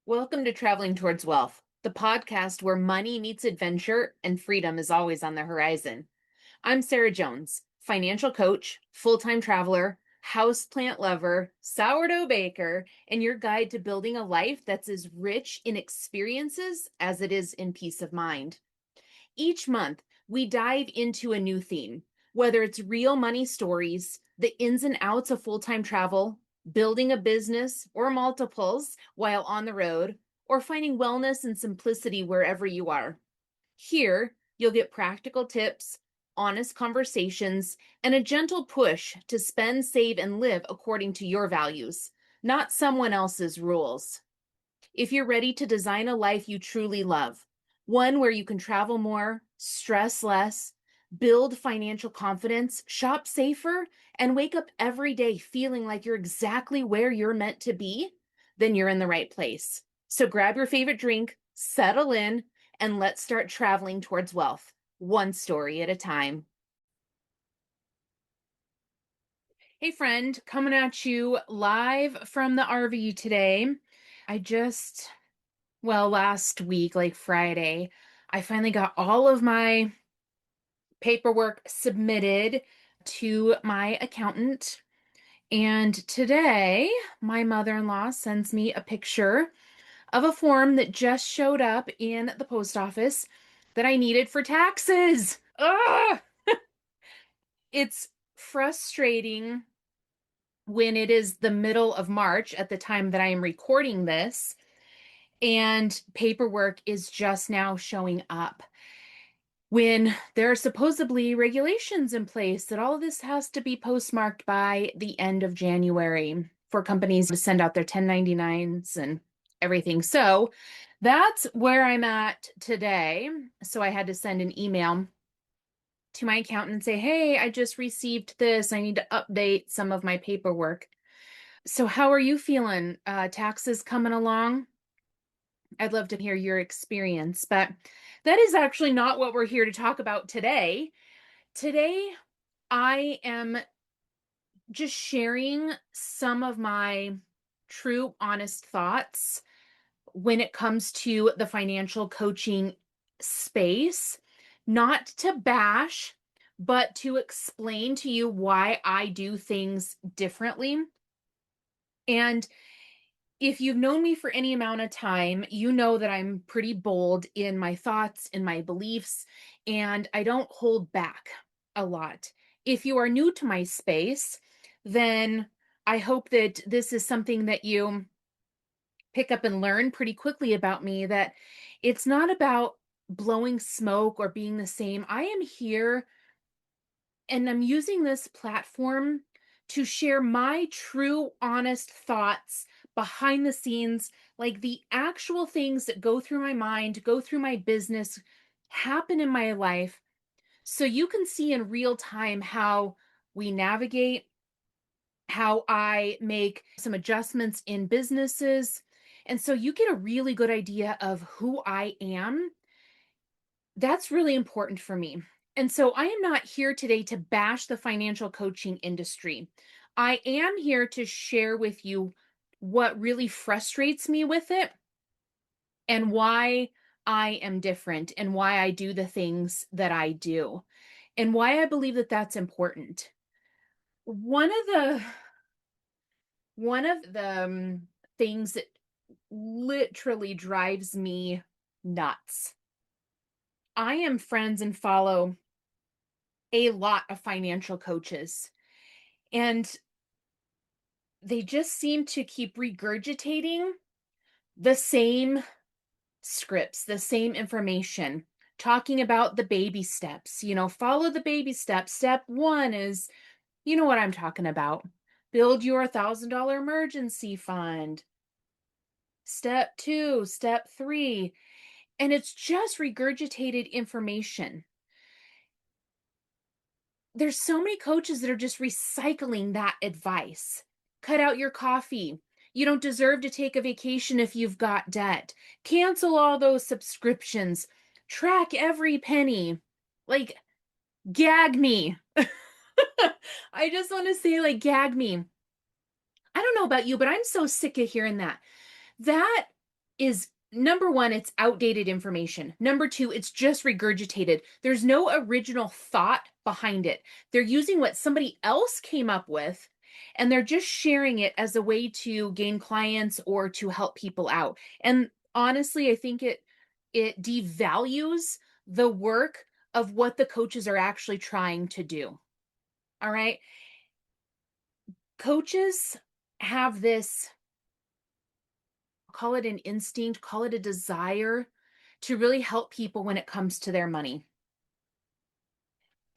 Welcome to Traveling Towards Wealth, the podcast where money meets adventure and freedom is always on the horizon. I'm Sarah Jones, financial coach, full-time traveler, houseplant lover, sourdough baker, and your guide to building a life that's as rich in experiences as it is in peace of mind. Each month, we dive into a new theme, whether it's real money stories, the ins and outs of full time travel, building a business or multiples while on the road, or finding wellness and simplicity wherever you are. Here, you'll get practical tips, honest conversations, and a gentle push to spend, save, and live according to your values, not someone else's rules. If you're ready to design a life you truly love, one where you can travel more, stress less, build financial confidence, shop safer, and wake up every day feeling like you're exactly where you're meant to be, then you're in the right place. So grab your favorite drink, settle in, and let's start traveling towards wealth, one story at a time. Hey, friend, coming at you live from the RV today. I just last week, like Friday, I finally got all of my paperwork submitted to my accountant. And today, my mother in law sends me a picture of a form that just showed up in the post office that I needed for taxes. Ugh! It's frustrating when it is the middle of March at the time that I am recording this and paperwork is just now showing up when there are supposedly regulations in place that all of this has to be postmarked by the end of January for companies to send out their 1099s and everything. So that's where I'm at today. So I had to send an email to my accountant and say, hey, I just received this. I need to update some of my paperwork. So how are you feeling? Taxes coming along? I'd love to hear your experience, but that is actually not what we're here to talk about today. Today, I am just sharing some of my true, honest thoughts when it comes to the financial coaching space, not to bash, but to explain to you why I do things differently. And if you've known me for any amount of time, you know that I'm pretty bold in my thoughts, in my beliefs, and I don't hold back a lot. If you are new to my space, then I hope that this is something that you pick up and learn pretty quickly about me, that it's not about blowing smoke or being the same. I am here and I'm using this platform to share my true, honest thoughts behind the scenes, like the actual things that go through my mind, go through my business, happen in my life. So you can see in real time how we navigate, how I make some adjustments in businesses. And so you get a really good idea of who I am. That's really important for me. And so I am not here today to bash the financial coaching industry. I am here to share with you what really frustrates me with it and why I am different and why I do the things that I do and why I believe that that's important. One of the one of the things that literally drives me nuts. I am friends and follow a lot of financial coaches, and they just seem to keep regurgitating the same scripts, the same information, talking about the baby steps. Follow the baby steps. Step one is, you know what I'm talking about. Build your $1,000 emergency fund. Step two, step three. And it's just regurgitated information. There's so many coaches that are just recycling that advice. Cut out your coffee. You don't deserve to take a vacation if you've got debt. Cancel all those subscriptions. Track every penny. Like, gag me. I just want to say, like, gag me. I don't know about you, but I'm so sick of hearing that. That is number one, it's outdated information. Number two, it's just regurgitated. There's no original thought behind it. They're using what somebody else came up with and they're just sharing it as a way to gain clients or to help people out. And honestly, I think it devalues the work of what the coaches are actually trying to do. All right? Coaches have this, call it an instinct, call it a desire to really help people when it comes to their money.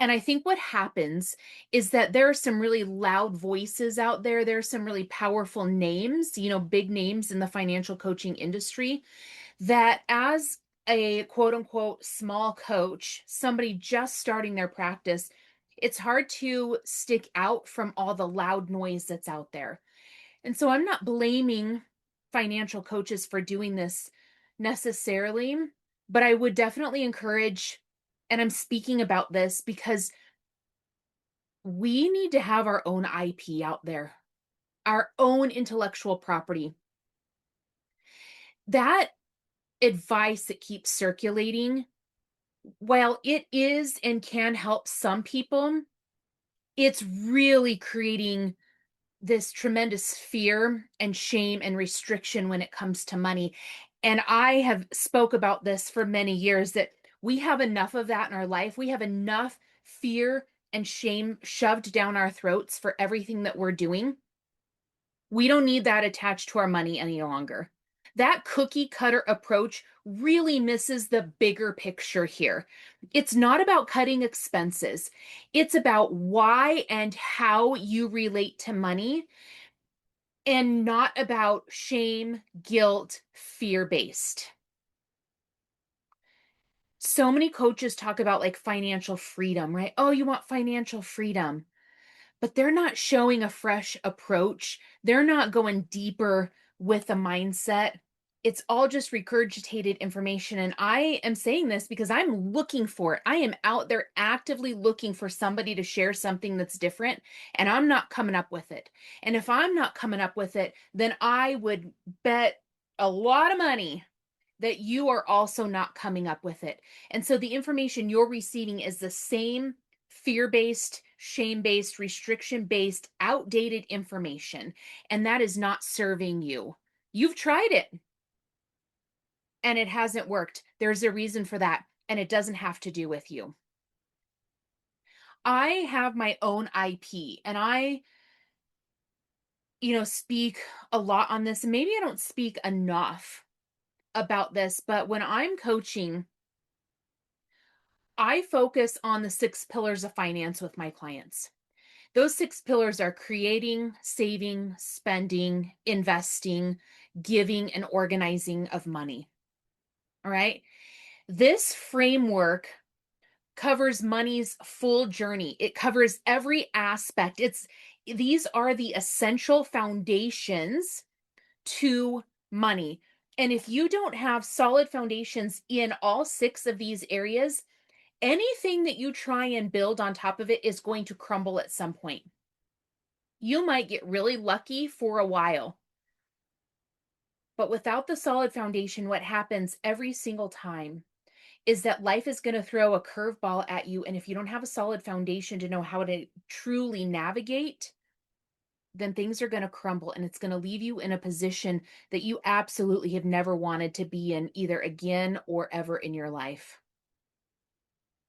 And I think what happens is that there are some really loud voices out there. There are some really powerful names, big names in the financial coaching industry that, as a quote unquote small coach, somebody just starting their practice, it's hard to stick out from all the loud noise that's out there. And so I'm not blaming financial coaches for doing this necessarily, but I would definitely encourage, and I'm speaking about this because we need to have our own IP out there, our own intellectual property. That advice that keeps circulating, while it is and can help some people, it's really creating this tremendous fear and shame and restriction when it comes to money. And I have spoke about this for many years that we have enough of that in our life. We have enough fear and shame shoved down our throats for everything that we're doing. We don't need that attached to our money any longer. That cookie cutter approach really misses the bigger picture here. It's not about cutting expenses. It's about why and how you relate to money, and not about shame, guilt, fear based. So many coaches talk about like financial freedom, right? Oh, you want financial freedom, but they're not showing a fresh approach. They're not going deeper with the mindset. It's all just regurgitated information. And I am saying this because I'm looking for it. I am out there actively looking for somebody to share something that's different, and I'm not coming up with it. And if I'm not coming up with it, then I would bet a lot of money that you are also not coming up with it. And so the information you're receiving is the same fear based, shame based, restriction based, outdated information. And that is not serving you. You've tried it and it hasn't worked. There's a reason for that. And it doesn't have to do with you. I have my own IP and I, speak a lot on this. And maybe I don't speak enough about this, but when I'm coaching, I focus on the 6 pillars of finance with my clients. Those 6 pillars are creating, saving, spending, investing, giving, and organizing of money. All right. This framework covers money's full journey. It covers every aspect. These are the essential foundations to money. And if you don't have solid foundations in all 6 of these areas, anything that you try and build on top of it is going to crumble at some point. You might get really lucky for a while, but without the solid foundation, what happens every single time is that life is going to throw a curveball at you. And if you don't have a solid foundation to know how to truly navigate, then things are going to crumble and it's going to leave you in a position that you absolutely have never wanted to be in, either again or ever in your life.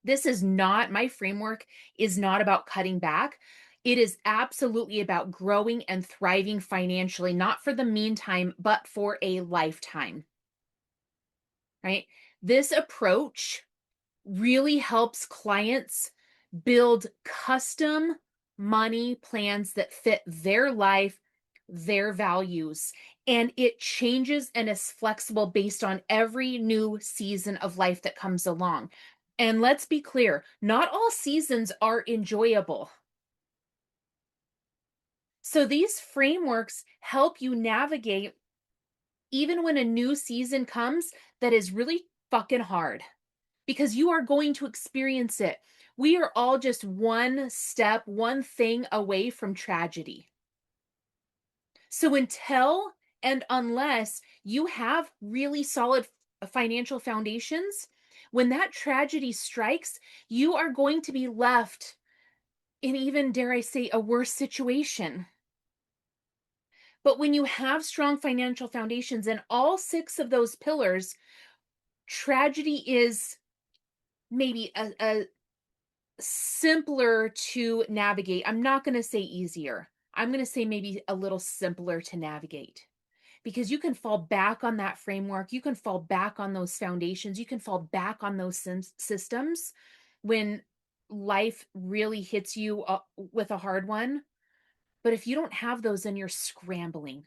This is not, my framework is not about cutting back. It is absolutely about growing and thriving financially, not for the meantime, but for a lifetime, right? This approach really helps clients build custom money plans that fit their life, their values, and it changes and is flexible based on every new season of life that comes along. And let's be clear, not all seasons are enjoyable. So these frameworks help you navigate even when a new season comes that is really fucking hard, because you are going to experience it. We are all just one step, one thing away from tragedy. So until And unless you have really solid financial foundations, when that tragedy strikes, you are going to be left in, even, dare I say, a worse situation. But when you have strong financial foundations and all six of those pillars, tragedy is maybe a simpler to navigate. I'm not going to say easier. I'm going to say maybe a little simpler to navigate, because you can fall back on that framework. You can fall back on those foundations. You can fall back on those systems when life really hits you with a hard one. But if you don't have those, then you're scrambling.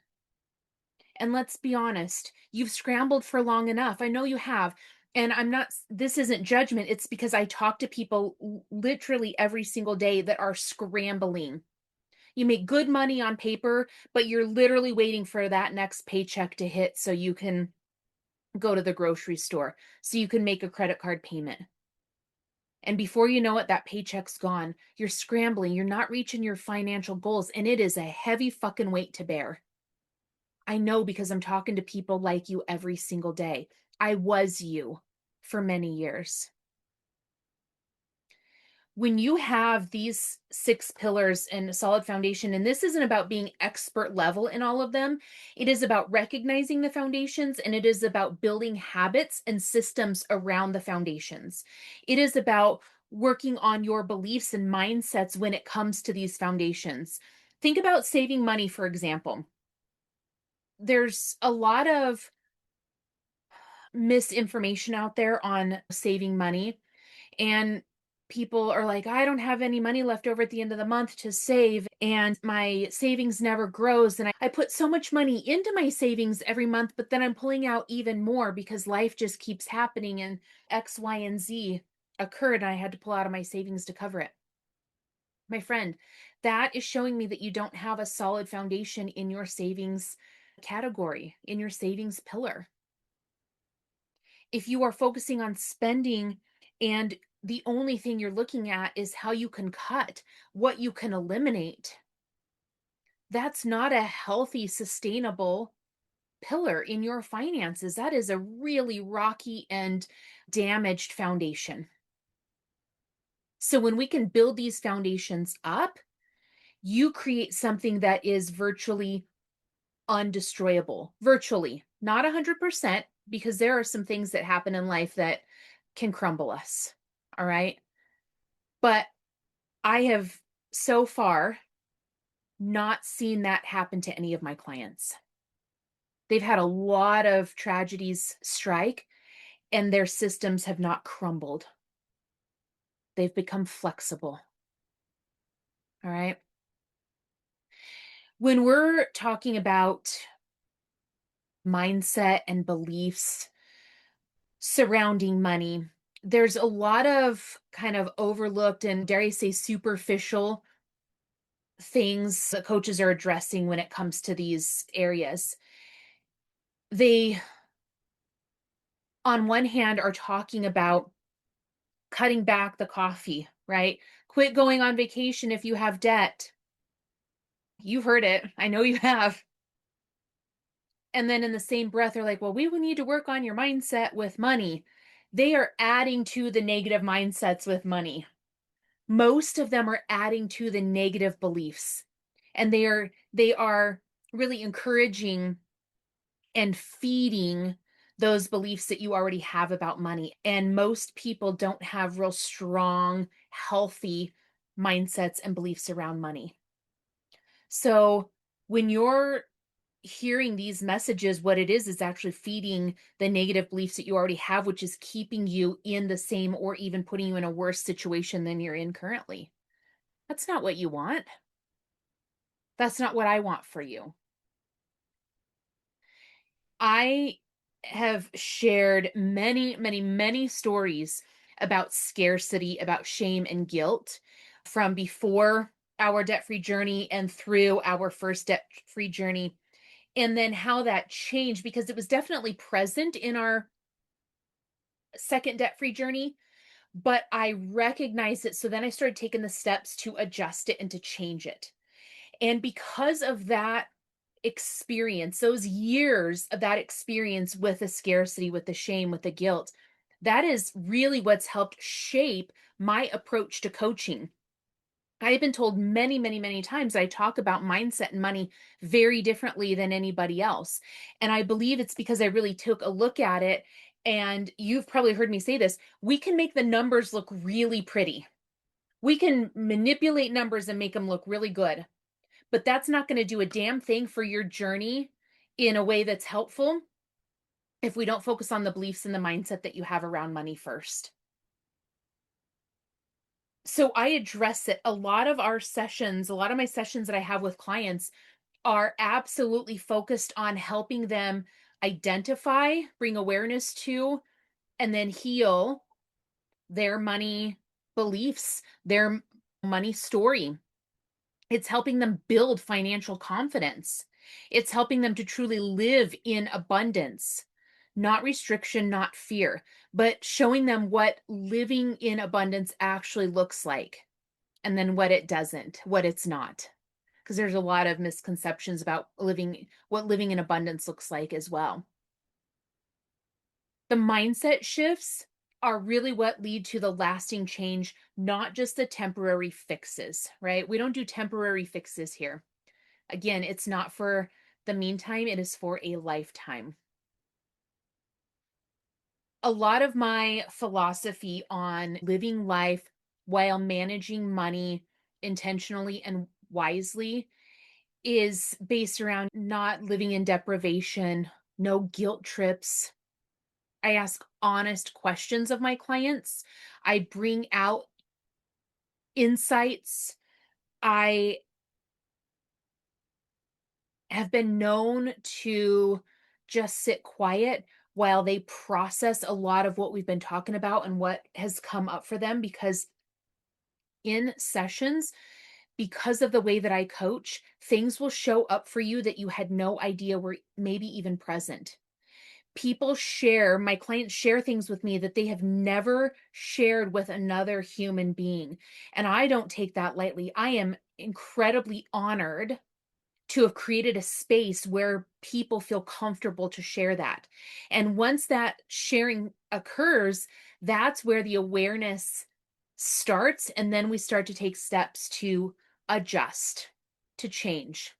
And let's be honest, you've scrambled for long enough. I know you have. And this isn't judgment. It's because I talk to people literally every single day that are scrambling. You make good money on paper, but you're literally waiting for that next paycheck to hit so you can go to the grocery store, so you can make a credit card payment. And before you know it, that paycheck's gone. You're scrambling. You're not reaching your financial goals. And it is a heavy fucking weight to bear. I know, because I'm talking to people like you every single day. I was you for many years. When you have these six pillars and a solid foundation, and this isn't about being expert level in all of them, it is about recognizing the foundations, and it is about building habits and systems around the foundations. It is about working on your beliefs and mindsets when it comes to these foundations. Think about saving money, for example. There's a lot of misinformation out there on saving money, and people are like, I don't have any money left over at the end of the month to save, and my savings never grows, and I put so much money into my savings every month, but then I'm pulling out even more because life just keeps happening, and X, Y, and Z occurred, and I had to pull out of my savings to cover it. My friend, that is showing me that you don't have a solid foundation in your savings category, in your savings pillar. If you are focusing on spending, and the only thing you're looking at is how you can cut, what you can eliminate, that's not a healthy, sustainable pillar in your finances. That is a really rocky and damaged foundation. So when we can build these foundations up, you create something that is virtually undestroyable. Virtually, not 100%, because there are some things that happen in life that can crumble us. All right. But I have so far not seen that happen to any of my clients. They've had a lot of tragedies strike, and their systems have not crumbled. They've become flexible. All right. When we're talking about mindset and beliefs surrounding money, there's a lot of kind of overlooked and, dare I say, superficial things that coaches are addressing when it comes to these areas. They, on one hand, are talking about cutting back the coffee, right? Quit going on vacation if you have debt. You've heard it. I know you have. And then in the same breath, they're like, well, we will need to work on your mindset with money. They are adding to the negative mindsets with money. Most of them are adding to the negative beliefs. And they are really encouraging and feeding those beliefs that you already have about money. And most people don't have real strong, healthy mindsets and beliefs around money. So when you're hearing these messages, what it is actually feeding the negative beliefs that you already have, which is keeping you in the same or even putting you in a worse situation than you're in currently. That's not what you want. That's not what I want for you. I have shared many, many, many stories about scarcity, about shame and guilt from before our debt free journey and through our first debt free journey. And then how that changed, because it was definitely present in our second debt free journey, but I recognized it. So then I started taking the steps to adjust it and to change it. And because of that experience, those years of that experience with the scarcity, with the shame, with the guilt, that is really what's helped shape my approach to coaching. I've been told many, many, many times I talk about mindset and money very differently than anybody else. And I believe it's because I really took a look at it. And you've probably heard me say this, we can make the numbers look really pretty. We can manipulate numbers and make them look really good, but that's not going to do a damn thing for your journey in a way that's helpful if we don't focus on the beliefs and the mindset that you have around money first. So I address it. A lot of my sessions that I have with clients are absolutely focused on helping them identify, bring awareness to, and then heal their money beliefs, their money story. It's helping them build financial confidence. It's helping them to truly live in abundance, not restriction, not fear, but showing them what living in abundance actually looks like and then what it doesn't, what it's not. Because there's a lot of misconceptions about what living in abundance looks like as well. The mindset shifts are really what lead to the lasting change, not just the temporary fixes, right? We don't do temporary fixes here. Again, it's not for the meantime, it is for a lifetime. A lot of my philosophy on living life while managing money intentionally and wisely is based around not living in deprivation, no guilt trips. I ask honest questions of my clients. I bring out insights. I have been known to just sit quiet while they process a lot of what we've been talking about and what has come up for them because in sessions, because of the way that I coach, things will show up for you that you had no idea were maybe even present. My clients share things with me that they have never shared with another human being. And I don't take that lightly. I am incredibly honored to have created a space where people feel comfortable to share that. And once that sharing occurs, that's where the awareness starts. And then we start to take steps to adjust, to change,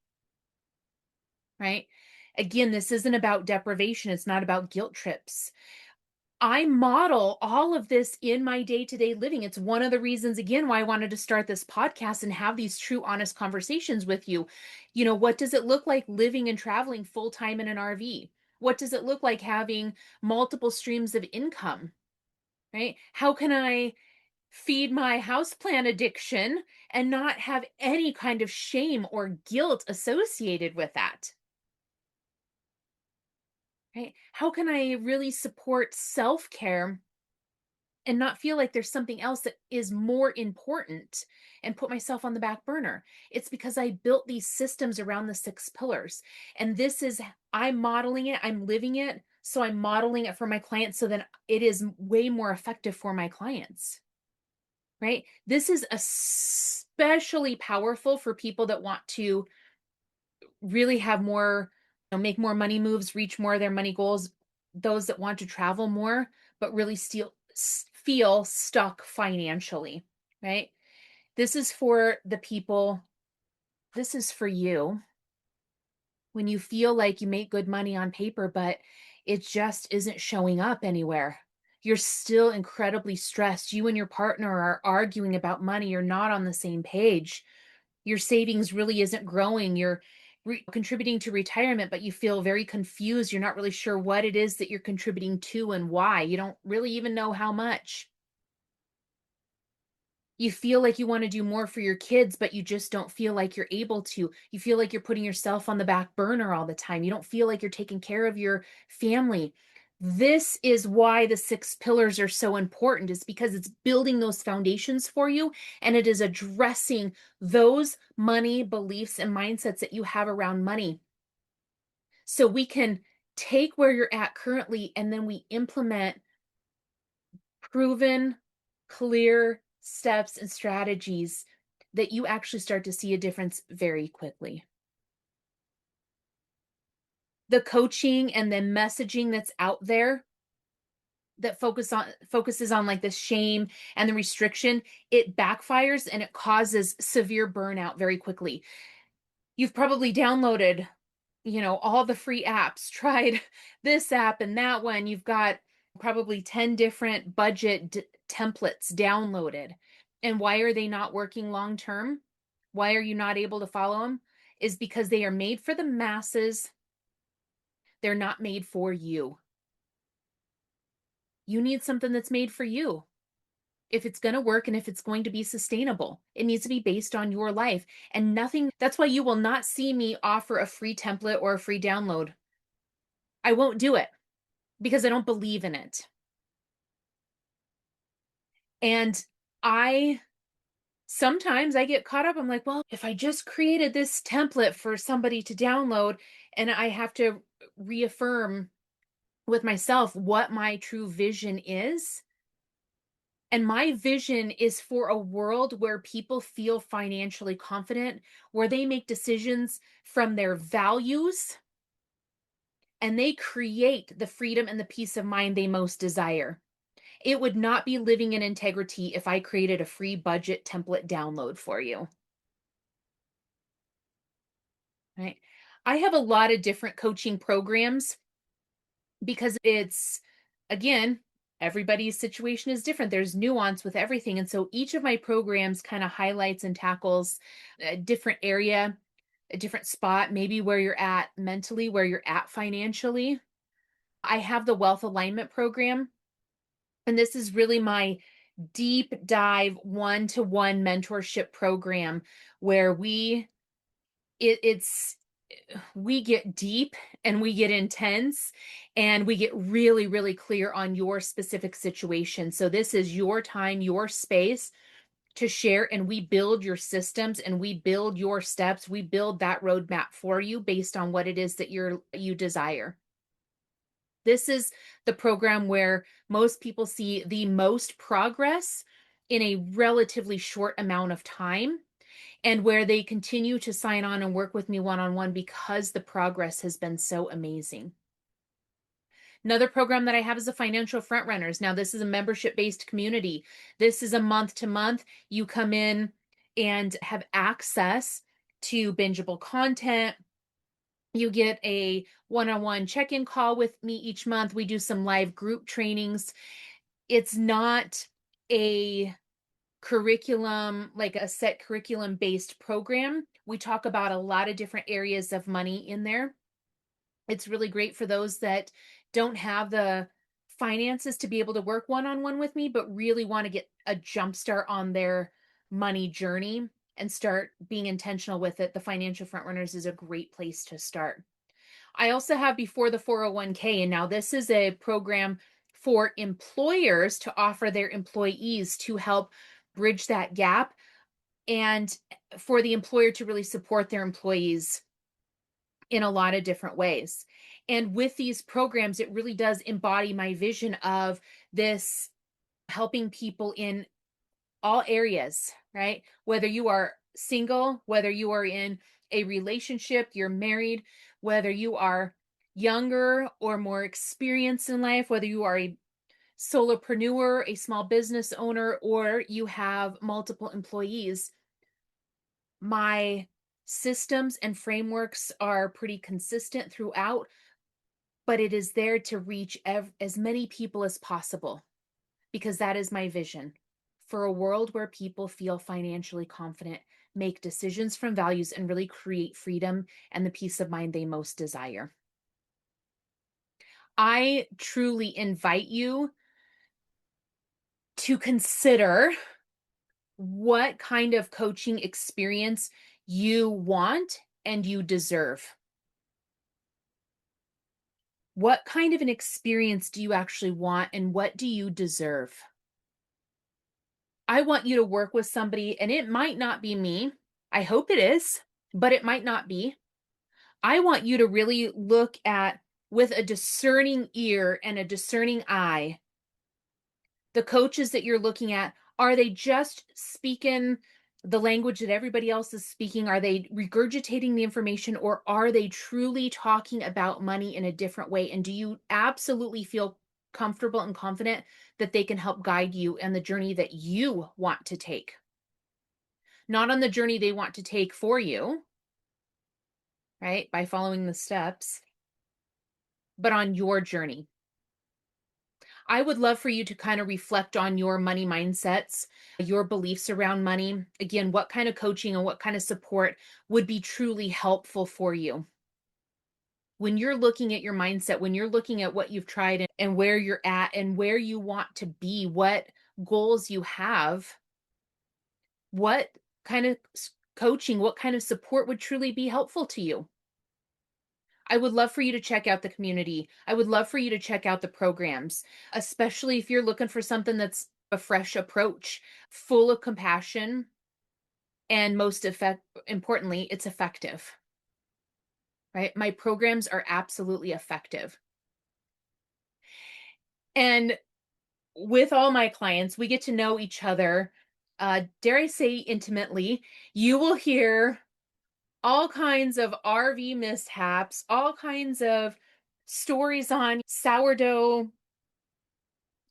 right? Again, this isn't about deprivation. It's not about guilt trips. I model all of this in my day to day living. It's one of the reasons, again, why I wanted to start this podcast and have these true, honest conversations with you. What does it look like living and traveling full time in an RV? What does it look like having multiple streams of income, right? How can I feed my houseplant addiction and not have any kind of shame or guilt associated with that? Right? How can I really support self care and not feel like there's something else that is more important and put myself on the back burner? It's because I built these systems around the six pillars. And I'm modeling it, I'm living it. So I'm modeling it for my clients so that it is way more effective for my clients, right? This is especially powerful for people that want to really have more, make more money moves, reach more of their money goals, those that want to travel more, but really feel stuck financially, right? This is for the people, this is for you when you feel like you make good money on paper, but it just isn't showing up anywhere. You're still incredibly stressed. You and your partner are arguing about money. You're not on the same page. Your savings really isn't growing. You're contributing to retirement, but you feel very confused. You're not really sure what it is that you're contributing to and why. You don't really even know how much. You feel like you want to do more for your kids, but you just don't feel like you're able to. You feel like you're putting yourself on the back burner all the time. You don't feel like you're taking care of your family. This is why the six pillars are so important, is because it's building those foundations for you and it is addressing those money beliefs and mindsets that you have around money. So we can take where you're at currently and then we implement proven, clear steps and strategies that you actually start to see a difference very quickly. the coaching and the messaging that's out there that focuses on like the shame and the restriction, it backfires and it causes severe burnout very quickly. You've probably downloaded, all the free apps, tried this app and that one. You've got probably 10 different templates downloaded. And why are they not working long term? Why are you not able to follow them? Is because they are made for the masses. They're not made for you. You need something that's made for you. If it's going to work and if it's going to be sustainable, it needs to be based on your life and nothing. That's why you will not see me offer a free template or a free download. I won't do it because I don't believe in it. And I sometimes I get caught up. I'm like, well, if I just created this template for somebody to download and I have to reaffirm with myself what my true vision is. And my vision is for a world where people feel financially confident, where they make decisions from their values and they create the freedom and the peace of mind they most desire. It would not be living in integrity if I created a free budget template download for you. Right? I have a lot of different coaching programs because again, everybody's situation is different. There's nuance with everything. And so each of my programs kind of highlights and tackles a different area, a different spot, maybe where you're at mentally, where you're at financially. I have the wealth alignment program, and this is really my deep dive one-to-one mentorship program where it's we get deep and we get intense and we get really, really clear on your specific situation. So this is your time, your space to share, and we build your systems and we build your steps. We build that roadmap for you based on what it is that you desire. This is the program where most people see the most progress in a relatively short amount of time and where they continue to sign on and work with me one-on-one because the progress has been so amazing. Another program that I have is the Financial Frontrunners. Now, this is a membership-based community. This is a month-to-month. You come in and have access to bingeable content. You get a one-on-one check-in call with me each month. We do some live group trainings. It's not a curriculum, like a set curriculum based program. We talk about a lot of different areas of money in there. It's really great for those that don't have the finances to be able to work one-on-one with me, but really want to get a jump start on their money journey and start being intentional with it. The Financial Frontrunners is a great place to start. I also have Before the 401k, and now this is a program for employers to offer their employees to help bridge that gap and for the employer to really support their employees in a lot of different ways. And with these programs, it really does embody my vision of this helping people in all areas, right? Whether you are single, whether you are in a relationship, you're married, whether you are younger or more experienced in life, whether you are a solopreneur, a small business owner, or you have multiple employees, my systems and frameworks are pretty consistent throughout, but it is there to reach as many people as possible because that is my vision for a world where people feel financially confident, make decisions from values, and really create freedom and the peace of mind they most desire. I truly invite you to consider what kind of coaching experience you want and you deserve. What kind of an experience do you actually want and what do you deserve? I want you to work with somebody, and it might not be me. I hope it is, but it might not be. I want you to really look at, with a discerning ear and a discerning eye, the coaches that you're looking at. Are they just speaking the language that everybody else is speaking? Are they regurgitating the information, or are they truly talking about money in a different way? And do you absolutely feel comfortable and confident that they can help guide you in the journey that you want to take? Not on the journey they want to take for you, right? By following the steps, but on your journey. I would love for you to kind of reflect on your money mindsets, your beliefs around money. Again, what kind of coaching and what kind of support would be truly helpful for you? When you're looking at your mindset, when you're looking at what you've tried and where you're at and where you want to be, what goals you have, what kind of coaching, what kind of support would truly be helpful to you? I would love for you to check out the community. I would love for you to check out the programs, especially if you're looking for something that's a fresh approach, full of compassion, and importantly, it's effective, right? My programs are absolutely effective. And with all my clients, we get to know each other, dare I say, intimately. You will hear all kinds of RV mishaps, all kinds of stories on sourdough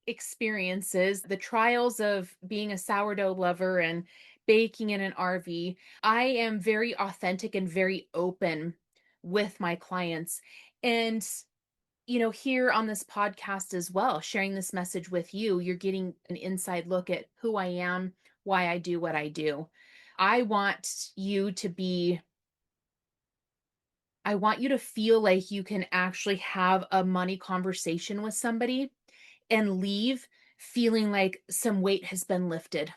experiences, the trials of being a sourdough lover and baking in an RV. I am very authentic and very open with my clients. And, here on this podcast as well, sharing this message with you, you're getting an inside look at who I am, why I do what I do. I want you to be I want you to feel like you can actually have a money conversation with somebody and leave feeling like some weight has been lifted.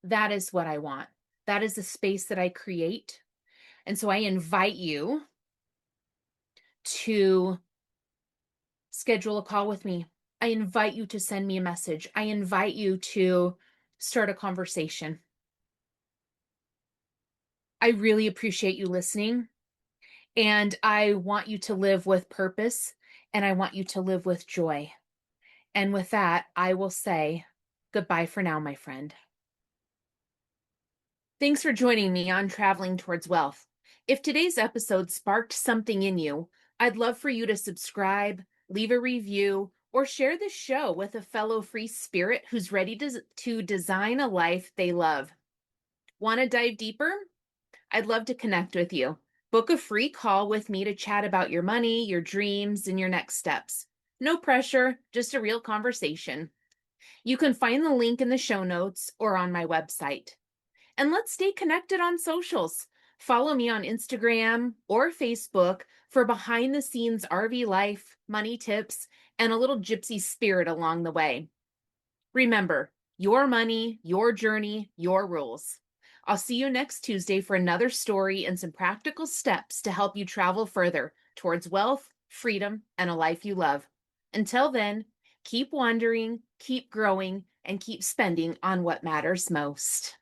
That is what I want. That is the space that I create. And so I invite you to schedule a call with me. I invite you to send me a message. I invite you to start a conversation. I really appreciate you listening. And I want you to live with purpose, and I want you to live with joy. And with that, I will say goodbye for now, my friend. Thanks for joining me on Traveling Towards Wealth. If today's episode sparked something in you, I'd love for you to subscribe, leave a review, or share this show with a fellow free spirit who's ready to design a life they love. Want to dive deeper? I'd love to connect with you. Book a free call with me to chat about your money, your dreams, and your next steps. No pressure, just a real conversation. You can find the link in the show notes or on my website. And let's stay connected on socials. Follow me on Instagram or Facebook for behind the scenes RV life, money tips, and a little gypsy spirit along the way. Remember, your money, your journey, your rules. I'll see you next Tuesday for another story and some practical steps to help you travel further towards wealth, freedom, and a life you love. Until then, keep wandering, keep growing, and keep spending on what matters most.